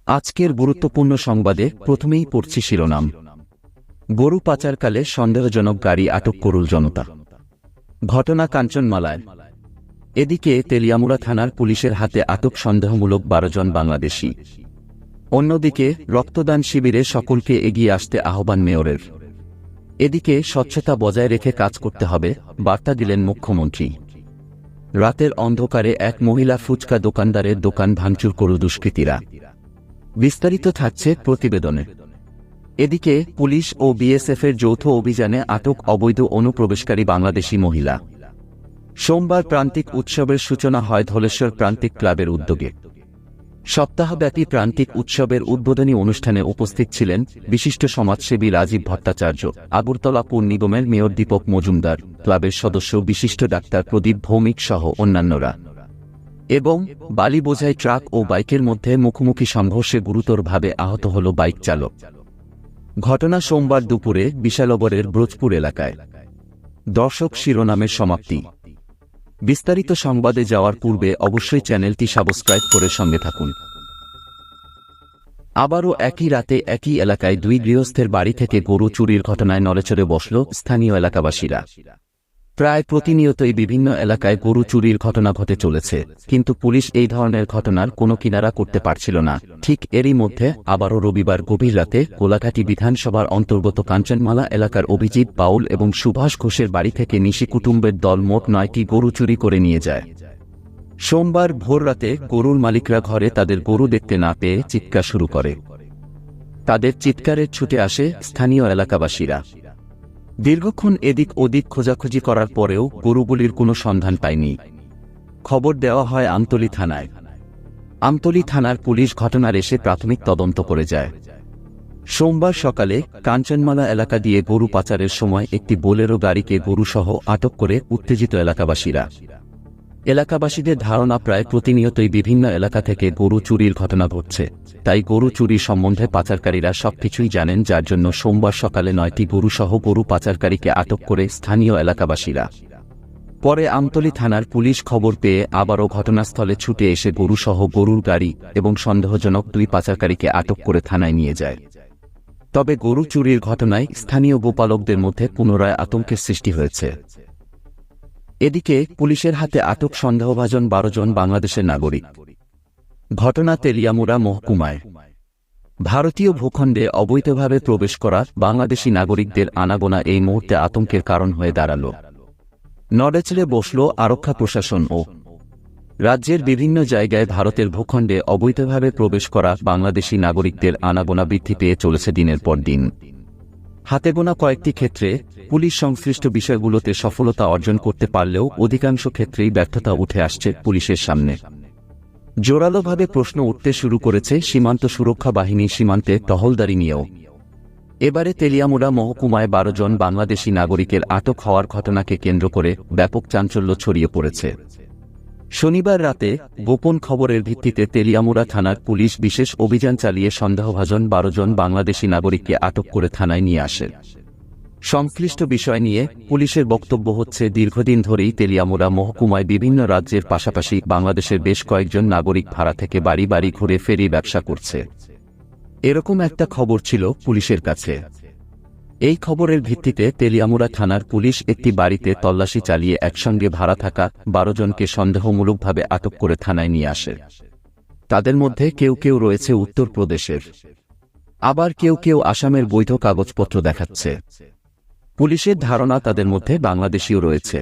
আজকের গুরুত্বপূর্ণ সংবাদে প্রথমেই পড়ছি শিরোনাম। গরু পাচারকালে সন্দেহজনক গাড়ি আটক করল জনতা। ঘটনা কাঞ্চনমালায়। এদিকে তেলিয়ামুড়া থানার পুলিশের হাতে আটক সন্দেহমূলক 12 জন বাংলাদেশি। অন্যদিকে রক্তদান শিবিরে সকলকে এগিয়ে আসতে আহ্বান মেয়রের। এদিকে স্বচ্ছতা বজায় রেখে কাজ করতে হবে, বার্তা দিলেন মুখ্যমন্ত্রী। রাতের অন্ধকারে এক মহিলা ফুচকা দোকানদারের দোকান ভাঙচুর করল দুষ্কৃতীরা। বিস্তারিত থাকছে প্রতিবেদনে। এদিকে পুলিশ ও বিএসএফের যৌথ অভিযানে আটক অবৈধ অনুপ্রবেশকারী বাংলাদেশি মহিলা। সোমবার প্রান্তিক উৎসবের সূচনা হয় ধলেশ্বর প্রান্তিক ক্লাবের উদ্যোগে। সপ্তাহব্যাপী প্রান্তিক উৎসবের উদ্বোধনী অনুষ্ঠানে উপস্থিত ছিলেন বিশিষ্ট সমাজসেবী রাজীব ভট্টাচার্য, আগরতলা পৌর নিগমের মেয়র দীপক মজুমদার, ক্লাবের সদস্য বিশিষ্ট ডাক্তার প্রদীপ ভৌমিক সহ অন্যান্যরা। এবং বালি বোঝাই ট্রাক ও বাইকের মধ্যে মুখোমুখি সংঘর্ষে গুরুতরভাবে আহত হল বাইক চালক। ঘটনা সোমবার দুপুরে বিশালগড়ের ব্রজপুর এলাকায়। দর্শক, শিরোনামের সমাপ্তি। বিস্তারিত সংবাদে যাওয়ার পূর্বে অবশ্যই চ্যানেলটি সাবস্ক্রাইব করে সঙ্গে থাকুন। আবারও একই রাতে একই এলাকায় দুই গৃহস্থের বাড়ি থেকে গরু চুরির ঘটনায় নড়েচড়ে বসল স্থানীয় এলাকাবাসীরা। প্রায় প্রতিনিয়তই বিভিন্ন এলাকায় গরু চুরির ঘটনা ঘটে চলেছে, কিন্তু পুলিশ এই ধরনের ঘটনার কোনো কিনারা করতে পারছিল না। ঠিক এরই মধ্যে আবারও রবিবার গভীর রাতে কোলাঘাটি বিধানসভার অন্তর্গত কাঞ্চনমালা এলাকার অভিজিৎ বাউল এবং সুভাষ ঘোষের বাড়ি থেকে নিশি কুটুম্বের দল মোট 9টি গরু চুরি করে নিয়ে যায়। সোমবার ভোর রাতে গরুর মালিকরা ঘরে তাদের গরু দেখতে না পেয়ে চিৎকার শুরু করে। তাদের চিৎকারে ছুটে আসে স্থানীয় এলাকাবাসীরা। দীর্ঘক্ষণ এদিক ওদিক খোঁজাখুঁজি করার পরেও গরুগুলির কোনো সন্ধান পায়নি। খবর দেওয়া হয় আমতলী থানায়। আমতলী থানার পুলিশ ঘটনার এসে প্রাথমিক তদন্ত করে যায়। সোমবার সকালে কাঞ্চনমালা এলাকা দিয়ে গরু পাচারের সময় একটি বোলেরো গাড়িকে গরুসহ আটক করে উত্তেজিত এলাকাবাসীরা। এলাকাবাসীদের ধারণা প্রায় প্রতিনিয়তই বিভিন্ন এলাকা থেকে গরু চুরির ঘটনা ঘটছে, তাই গরু চুরি সম্বন্ধে পাচারকারীরা সবকিছুই জানেন, যার জন্য সোমবার সকালে 9টি গরুসহ গরু পাচারকারীকে আটক করে স্থানীয় এলাকাবাসীরা। পরে আমতলী থানার পুলিশ খবর পেয়ে আবারও ঘটনাস্থলে ছুটে এসে গরুসহ গরুর গাড়ি এবং সন্দেহজনক 2 পাচারকারীকে আটক করে থানায় নিয়ে যায়। তবে গরু চুরির ঘটনায় স্থানীয় গোপালকদের মধ্যে পুনরায় আতঙ্কের সৃষ্টি হয়েছে। এদিকে পুলিশের হাতে আটক সন্দেহভাজন 12 জন বাংলাদেশের নাগরিক। ঘটনা তেলিয়ামুড়া মহকুমায়। ভারতীয় ভূখণ্ডে অবৈধভাবে প্রবেশ করা বাংলাদেশি নাগরিকদের আনাগোনা এই মুহূর্তে আতঙ্কের কারণ হয়ে দাঁড়াল। নড়েচড়ে বসল আরক্ষা প্রশাসন ও রাজ্যের বিভিন্ন জায়গায় ভারতের ভূখণ্ডে অবৈধভাবে প্রবেশ করা বাংলাদেশি নাগরিকদের আনাগোনা বৃদ্ধি পেয়ে চলেছে দিনের পর দিন। হাতে গোনা কয়েকটি ক্ষেত্রে পুলিশ সংশ্লিষ্ট বিষয়গুলোতে সফলতা অর্জন করতে পারলেও অধিকাংশ ক্ষেত্রেই ব্যর্থতা উঠে আসছে পুলিশের সামনে। জোরালোভাবে প্রশ্ন উঠতে শুরু করেছে সীমান্ত সুরক্ষা বাহিনী সীমান্তে টহলদারি নিয়েও। এবারে তেলিয়ামুড়া মহকুমায় 12 জন বাংলাদেশি নাগরিকের আটক হওয়ার ঘটনাকে কেন্দ্র করে ব্যাপক চাঞ্চল্য ছড়িয়ে পড়েছে। শনিবার রাতে গোপন খবরের ভিত্তিতে তেলিয়ামুড়া থানার পুলিশ বিশেষ অভিযান চালিয়ে সন্দেহভাজন 12 জন বাংলাদেশি নাগরিককে আটক করে থানায় নিয়ে আসে। সংশ্লিষ্ট বিষয় নিয়ে পুলিশের বক্তব্য হচ্ছে, দীর্ঘদিন ধরেই তেলিয়ামুড়া মহকুমায় বিভিন্ন রাজ্যের পাশাপাশি বাংলাদেশের বেশ কয়েকজন নাগরিক ভাড়া থেকে বাড়ি বাড়ি ঘুরে ফেরি ব্যবসা করছে, এরকম একটা খবর ছিল পুলিশের কাছে। এই খবরের ভিত্তিতে তেলিয়ামুড়া থানার পুলিশ একটি বাড়িতে তল্লাশি চালিয়ে একসঙ্গে ভাড়া থাকা 12 জনকে সন্দেহমূলকভাবে আটক করে থানায় নিয়ে আসে। তাদের মধ্যে কেউ কেউ রয়েছে উত্তরপ্রদেশের, আবার কেউ কেউ আসামের বৈধ কাগজপত্র দেখাচ্ছে। পুলিশের ধারণা তাদের মধ্যে বাংলাদেশীও রয়েছে।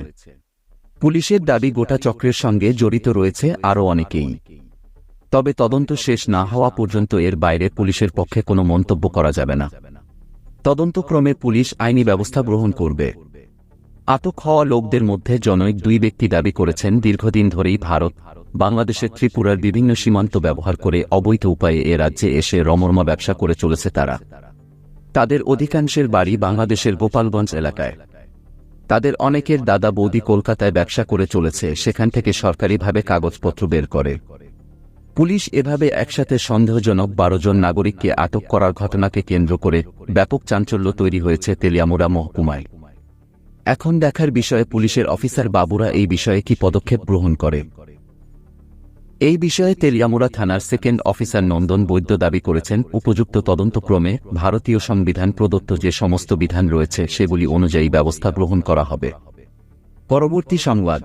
পুলিশের দাবি গোটা চক্রের সঙ্গে জড়িত রয়েছে আরও অনেকেই। তবে তদন্ত শেষ না হওয়া পর্যন্ত এর বাইরে পুলিশের পক্ষে কোনো মন্তব্য করা যাবে না। তদন্তক্রমে পুলিশ আইনি ব্যবস্থা গ্রহণ করবে। আটক হওয়া লোকদের মধ্যে জনৈক 2 ব্যক্তি দাবি করেছেন, দীর্ঘদিন ধরেই ভারত বাংলাদেশের ত্রিপুরার বিভিন্ন সীমান্ত ব্যবহার করে অবৈধ উপায়ে এ রাজ্যে এসে রমরমা ব্যবসা করে চলেছে তারা। তাদের অধিকাংশের বাড়ি বাংলাদেশের গোপালগঞ্জ এলাকায়। তাদের অনেকের দাদা বৌদি কলকাতায় ব্যবসা করে চলেছে, সেখান থেকে সরকারিভাবে কাগজপত্র বের করে। পুলিশ এভাবে একসাথে সন্দেহজনক 12 জন নাগরিককে আটক করার ঘটনাকে কেন্দ্র করে ব্যাপক চাঞ্চল্য তৈরি হয়েছে তেলিয়ামুড়া মহকুমায়। এখন দেখার বিষয়ে পুলিশের অফিসার বাবুরা এই বিষয়ে কি পদক্ষেপ গ্রহণ করে। এই বিষয়ে তেলিয়ামুড়া থানার সেকেন্ড অফিসার নন্দন বৈদ্য দাবি করেছেন, উপযুক্ত তদন্তক্রমে ভারতীয় সংবিধান প্রদত্ত যে সমস্ত বিধান রয়েছে সেগুলি অনুযায়ী ব্যবস্থা গ্রহণ করা হবে। পরবর্তী সংবাদ।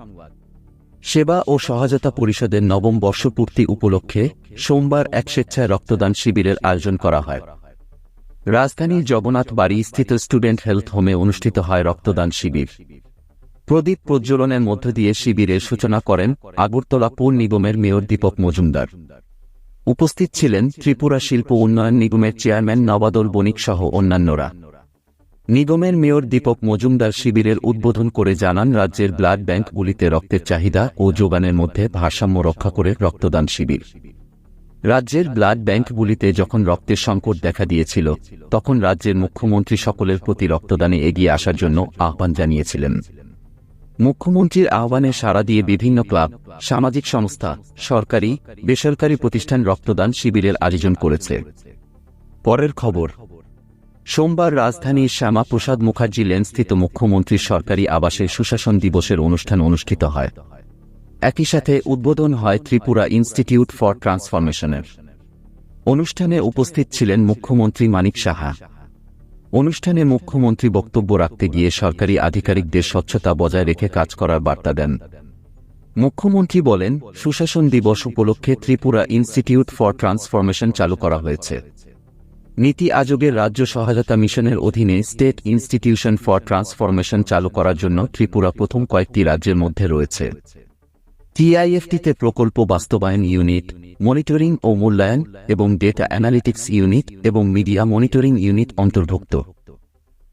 সেবা ও সহায়তা পরিষদের নবম বর্ষপূর্তি উপলক্ষে সোমবার এক স্বেচ্ছায় রক্তদান শিবিরের আয়োজন করা হয়। রাজধানীর জগন্নাথ বাড়ি স্থিত স্টুডেন্ট হেলথ হোমে অনুষ্ঠিত হয় রক্তদান শিবির। প্রদীপ প্রজ্বলনের মধ্য দিয়ে শিবিরের সূচনা করেন আগরতলা পৌর নিগমের মেয়র দীপক মজুমদার। উপস্থিত ছিলেন ত্রিপুরা শিল্প উন্নয়ন নিগমের চেয়ারম্যান নবাদল বণিক সহ অন্যান্যরা। নিগমের মেয়র দীপক মজুমদার শিবিরের উদ্বোধন করে জানান, রাজ্যের ব্লাড ব্যাংকগুলিতে রক্তের চাহিদা ও যোগানের মধ্যে ভারসাম্য রক্ষা করে রক্তদান শিবির। রাজ্যের ব্লাড ব্যাংকগুলিতে যখন রক্তের সংকট দেখা দিয়েছিল, তখন রাজ্যের মুখ্যমন্ত্রী সকলের প্রতি রক্তদানে এগিয়ে আসার জন্য আহ্বান জানিয়েছিলেন। মুখ্যমন্ত্রীর আহ্বানে সাড়া দিয়ে বিভিন্ন ক্লাব, সামাজিক সংস্থা, সরকারি বেসরকারি প্রতিষ্ঠান রক্তদান শিবিরের আয়োজন করেছে। পরের খবর। সোমবার রাজধানীর শ্যামাপ্রসাদ মুখার্জি লেনস্থিত মুখ্যমন্ত্রীর সরকারি আবাসে সুশাসন দিবসের অনুষ্ঠান অনুষ্ঠিত হয়। একই সাথে উদ্বোধন হয় ত্রিপুরা ইনস্টিটিউট ফর ট্রান্সফরমেশনের। অনুষ্ঠানে উপস্থিত ছিলেন মুখ্যমন্ত্রী মানিক সাহা। অনুষ্ঠানে মুখ্যমন্ত্রী বক্তব্য রাখতে গিয়ে সরকারি আধিকারিকদের স্বচ্ছতা বজায় রেখে কাজ করার বার্তা দেন। মুখ্যমন্ত্রী বলেন, সুশাসন দিবস উপলক্ষে ত্রিপুরা ইনস্টিটিউট ফর ট্রান্সফরমেশন চালু করা হয়েছে। নীতি আয়োগের রাজ্য সহায়তা মিশনের অধীনে স্টেট ইনস্টিটিউশন ফর ট্রান্সফরমেশন চালু করার জন্য ত্রিপুরা প্রথম কয়েকটি রাজ্যের মধ্যে রয়েছে। টিআইএফটিতে প্রকল্প বাস্তবায়ন ইউনিট, মনিটরিং ও মূল্যায়ন এবং ডেটা অ্যানালিটিক্স ইউনিট এবং মিডিয়া মনিটরিং ইউনিট অন্তর্ভুক্ত।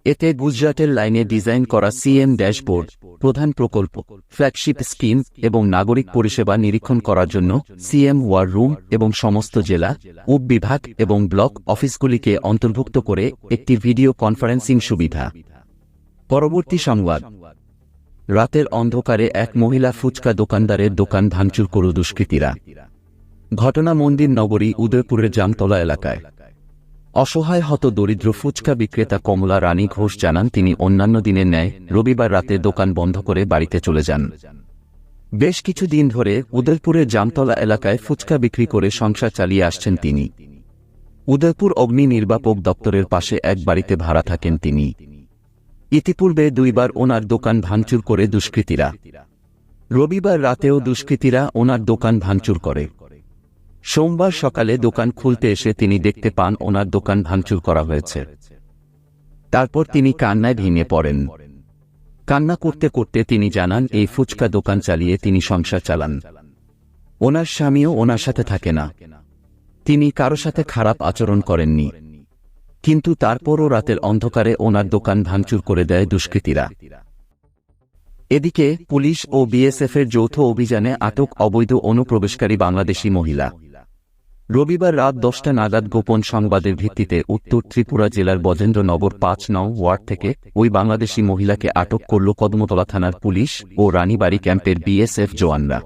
এতে গুজরাটের লাইনে ডিজাইন করা সিএম ড্যাশবোর্ড, প্রধান প্রকল্প, ফ্ল্যাগশিপ স্কিম এবং নাগরিক পরিষেবা নিরীক্ষণ করার জন্য সিএম ওয়ার রুম এবং সমস্ত জেলা, উপবিভাগ এবং ব্লক অফিসগুলিকে অন্তর্ভুক্ত করে একটি ভিডিও কনফারেন্সিং সুবিধা। পরবর্তী সংবাদ। রাতের অন্ধকারে এক মহিলা ফুচকা দোকানদারের দোকান ভাঙচুর করল দুষ্কৃতীরা। ঘটনা মন্দির নগরী উদয়পুরের জামতলা এলাকায়। অসহায় হত দরিদ্র ফুচকা বিক্রেতা কমলা রানী ঘোষ জানান, তিনি অন্যান্য দিনের ন্যায় রবিবার রাতে দোকান বন্ধ করে বাড়িতে চলে যান। বেশ কিছুদিন ধরে উদয়পুরের জামতলা এলাকায় ফুচকা বিক্রি করে সংসার চালিয়ে আসছেন তিনি। উদয়পুর অগ্নি নির্বাপক দপ্তরের পাশে এক বাড়িতে ভাড়া থাকেন তিনি। ইতিপূর্বে দুইবার ওনার দোকান ভাঙচুর করে দুষ্কৃতীরা। রবিবার রাতেও দুষ্কৃতীরা ওনার দোকান ভাঙচুর করে। সোমবার সকালে দোকান খুলতে এসে তিনি দেখতে পান ওনার দোকান ভাঙচুর করা হয়েছে। তারপর তিনি কান্নায় ভেঙে পড়েন। কান্না করতে করতে তিনি জানান, এই ফুচকা দোকান চালিয়ে তিনি সংসার চালান। ওনার স্বামীও ওনার সাথে থাকে না। তিনি কারো সাথে খারাপ আচরণ করেননি, কিন্তু তারপরও রাতের অন্ধকারে ওনার দোকান ভাঙচুর করে দেয় দুষ্কৃতীরা। এদিকে পুলিশ ও বিএসএফের যৌথ অভিযানে আটক অবৈধ অনুপ্রবেশকারী বাংলাদেশি মহিলা। রবিবার রাত 10টা নাগাদ গোপন সংবাদের ভিত্তিতে উত্তর ত্রিপুরা জেলার বজেন্দ্রনগর 5 নং ওয়ার্ড থেকে ওই বাংলাদেশি মহিলাকে আটক করল কদমতলা থানার পুলিশ ও রানীবাড়ি ক্যাম্পের বিএসএফ জওয়ানরা।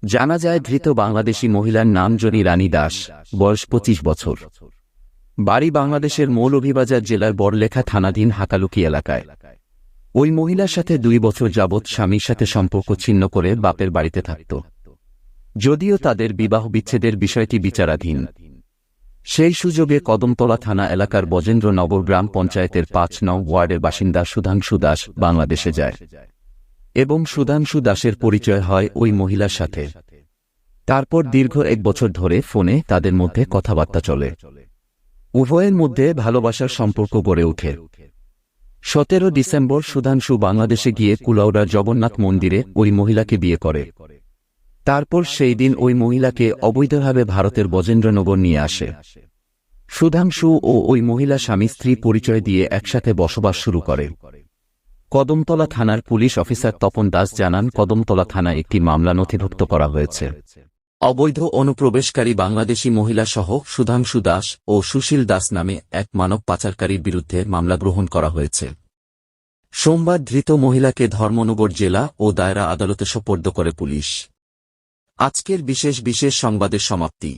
জানা যায়, ধৃত বাংলাদেশি মহিলার নাম জনি রানী দাস, বয়স 25 বছর। বাড়ি বাংলাদেশের মৌলভীবাজার জেলার বড়লেখা থানাধীন হাকালুকি এলাকায়। ওই মহিলার সাথে 2 বছর যাবৎ স্বামীর সাথে সম্পর্ক ছিন্ন করে বাপের বাড়িতে থাকত, যদিও তাদের বিবাহ বিচ্ছেদের বিষয়টি বিচারাধীন। সেই সুযোগে কদমতলা থানা এলাকার বজেন্দ্রনগর গ্রাম পঞ্চায়েতের 5 নং ওয়ার্ডের বাসিন্দা সুধাংশু দাস বাংলাদেশে যায় এবং সুধাংশু দাসের পরিচয় হয় ওই মহিলার সাথে। তারপর দীর্ঘ 1 বছর ধরে ফোনে তাদের মধ্যে কথাবার্তা চলে। উভয়ের মধ্যে ভালোবাসার সম্পর্ক গড়ে ওঠে। 17 ডিসেম্বর সুধাংশু বাংলাদেশে গিয়ে কুলাউড়া জগন্নাথ মন্দিরে ওই মহিলাকে বিয়ে করে। তারপর সেই দিন ওই মহিলাকে অবৈধভাবে ভারতের বজেন্দ্রনগর নিয়ে আসে। সুধাংশু ও ওই মহিলা স্বামী স্ত্রী পরিচয় দিয়ে একসাথে বসবাস শুরু করে। কদমতলা থানার পুলিশ অফিসার তপন দাস জানান, কদমতলা থানায় একটি মামলা নথিভুক্ত করা হয়েছে। অবৈধ অনুপ্রবেশকারী বাংলাদেশি মহিলা সহ সুধাংশু দাস ও সুশীল দাস নামে এক মানব পাচারকারীর বিরুদ্ধে মামলা গ্রহণ করা হয়েছে। সোমবার ধৃত মহিলাকে ধর্মনগর জেলা ও দায়রা আদালতে সোপর্দ করে পুলিশ। আজকের বিশেষ সংবাদের সমাপ্তি।